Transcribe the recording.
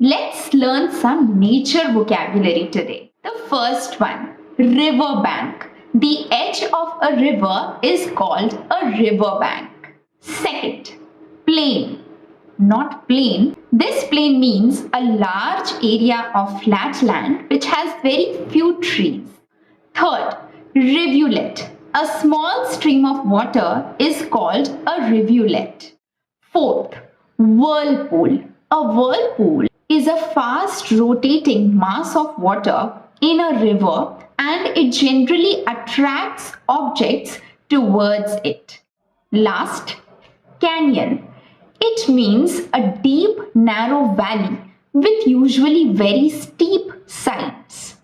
Let's learn some nature vocabulary today. The first one, river bank. The edge of a river is called a river bank. Second, plain. Not plain. This plain means a large area of flat land which has very few trees. Third, rivulet. A small stream of water is called a rivulet. Fourth, whirlpool. A whirlpool is a fast rotating mass of water in a river and it generally attracts objects towards it. Last, canyon. It means a deep, narrow valley with usually very steep sides.